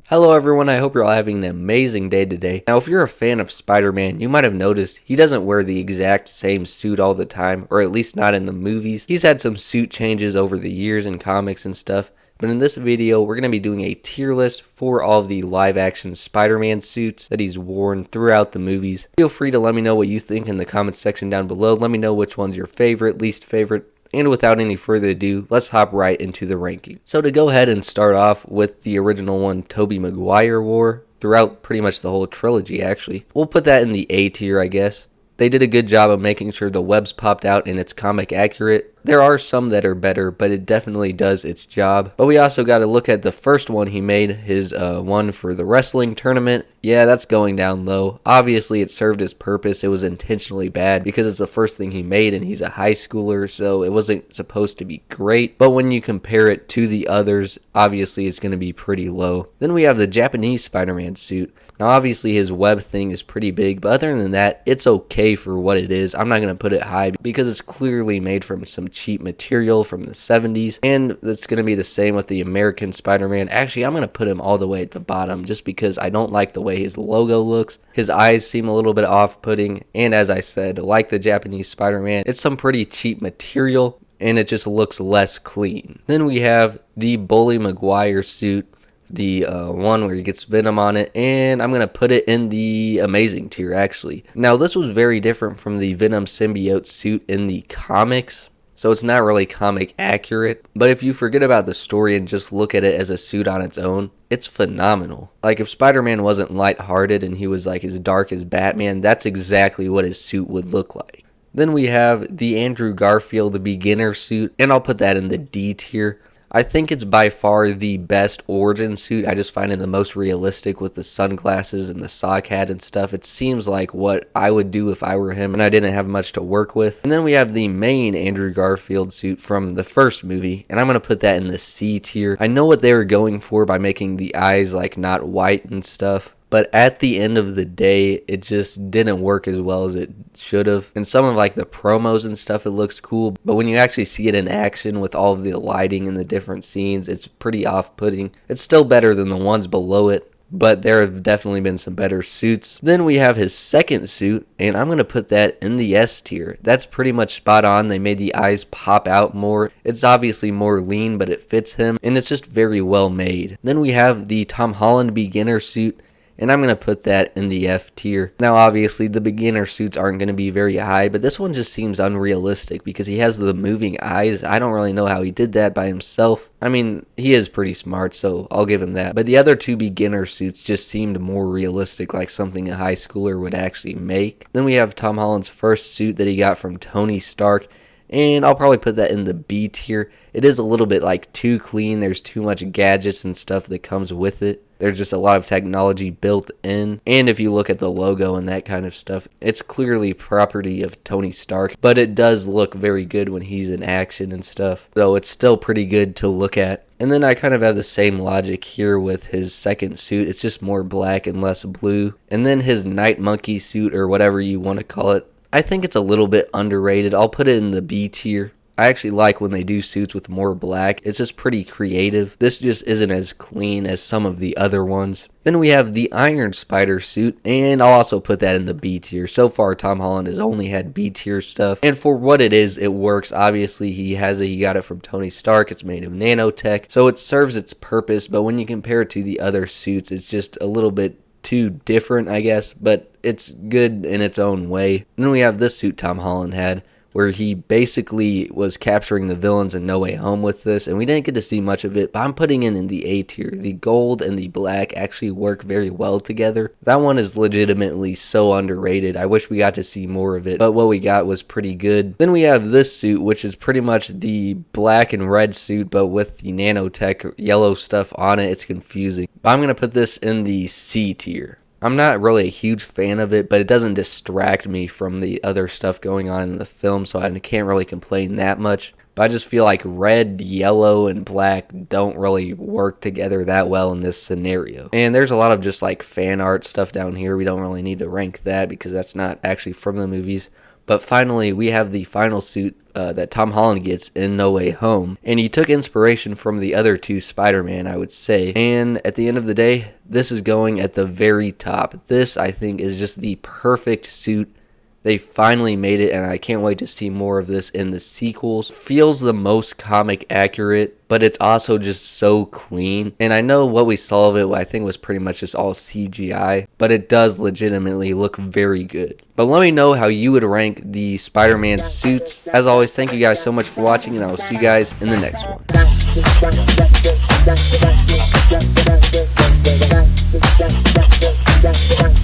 Hello everyone, I hope you're all having an amazing day today. Now if you're a fan of Spider-Man, you might have noticed he doesn't wear the exact same suit all the time, or at least not in the movies. He's had some suit changes over the years in comics and stuff, but in this video we're going to be doing a tier list for all of the live action Spider-Man suits that he's worn throughout the movies. Feel free to let me know what you think in the comments section down below. Let me know which one's your favorite, least favorite. And without any further ado, let's hop right into the ranking. So to go ahead and start off with the original one Tobey Maguire wore throughout pretty much the whole trilogy actually. We'll put that in the A tier, I guess. They did a good job of making sure the webs popped out and it's comic accurate. There are some that are better, but it definitely does its job. But we also got to look at the first one he made, his one for the wrestling tournament. Yeah, that's going down low. Obviously, it served its purpose. It was intentionally bad because it's the first thing he made and he's a high schooler, so it wasn't supposed to be great. But when you compare it to the others, obviously it's going to be pretty low. Then we have the Japanese Spider-Man suit. Now, obviously, his web thing is pretty big, but other than that, it's okay for what it is. I'm not going to put it high because it's clearly made from some cheap material from the 70s, and it's going to be the same with the American Spider-Man. Actually, I'm going to put him all the way at the bottom just because I don't like the way his logo looks. His eyes seem a little bit off-putting, and as I said, like the Japanese Spider-Man, it's some pretty cheap material, and it just looks less clean. Then we have the Bully Maguire suit, the one where he gets Venom on it, and I'm going to put it in the amazing tier actually. Now this was very different from the Venom symbiote suit in the comics, so it's not really comic accurate, but if you forget about the story and just look at it as a suit on its own, it's phenomenal. Like if Spider-Man wasn't lighthearted and he was like as dark as Batman, that's exactly what his suit would look like. Then we have the Andrew Garfield, the beginner suit, and I'll put that in the D tier. I think it's by far the best origin suit. I just find it the most realistic with the sunglasses and the sock hat and stuff. It seems like what I would do if I were him and I didn't have much to work with. And then we have the main Andrew Garfield suit from the first movie, and I'm going to put that in the C tier. I know what they were going for by making the eyes like not white and stuff, but at the end of the day, it just didn't work as well as it should have. In some of like the promos and stuff, it looks cool, but when you actually see it in action with all of the lighting and the different scenes, it's pretty off-putting. It's still better than the ones below it, but there have definitely been some better suits. Then we have his second suit, and I'm going to put that in the S tier. That's pretty much spot on. They made the eyes pop out more. It's obviously more lean, but it fits him, and it's just very well made. Then we have the Tom Holland beginner suit, and I'm going to put that in the F tier. Now, obviously, the beginner suits aren't going to be very high, but this one just seems unrealistic because he has the moving eyes. I don't really know how he did that by himself. I mean, he is pretty smart, so I'll give him that. But the other two beginner suits just seemed more realistic, like something a high schooler would actually make. Then we have Tom Holland's first suit that he got from Tony Stark, and I'll probably put that in the B tier. It is a little bit like too clean. There's too much gadgets and stuff that comes with it. There's just a lot of technology built in. And if you look at the logo and that kind of stuff, it's clearly property of Tony Stark, but it does look very good when he's in action and stuff. So it's still pretty good to look at. And then I kind of have the same logic here with his second suit. It's just more black and less blue. And then his Night Monkey suit, or whatever you want to call it, I think it's a little bit underrated. I'll put it in the B tier. I actually like when they do suits with more black. It's just pretty creative. This just isn't as clean as some of the other ones. Then we have the Iron Spider suit, and I'll also put that in the B tier. So far, Tom Holland has only had B tier stuff, and for what it is, it works. Obviously, he got it from Tony Stark. It's made of nanotech, so it serves its purpose, but when you compare it to the other suits, it's just a little bit too different, I guess, but it's good in its own way. And then we have this suit Tom Holland had, where he basically was capturing the villains in No Way Home with this, and we didn't get to see much of it, but I'm putting it in the A tier. The gold and the black actually work very well together. That one is legitimately so underrated. I wish we got to see more of it, but what we got was pretty good. Then we have this suit, which is pretty much the black and red suit, but with the nanotech yellow stuff on it. It's confusing. I'm going to put this in the C tier. I'm not really a huge fan of it, but it doesn't distract me from the other stuff going on in the film, so I can't really complain that much. But I just feel like red, yellow, and black don't really work together that well in this scenario. And there's a lot of just like fan art stuff down here. We don't really need to rank that because that's not actually from the movies. But finally, we have the final suit that Tom Holland gets in No Way Home. And he took inspiration from the other two Spider-Man, I would say. And at the end of the day, this is going at the very top. This, I think, is just the perfect suit. They finally made it, and I can't wait to see more of this in the sequels. Feels the most comic accurate, but it's also just so clean. And I know what we saw of it, I think, was pretty much just all CGI, but it does legitimately look very good. But let me know how you would rank the Spider-Man suits. As always, thank you guys so much for watching, and I will see you guys in the next one.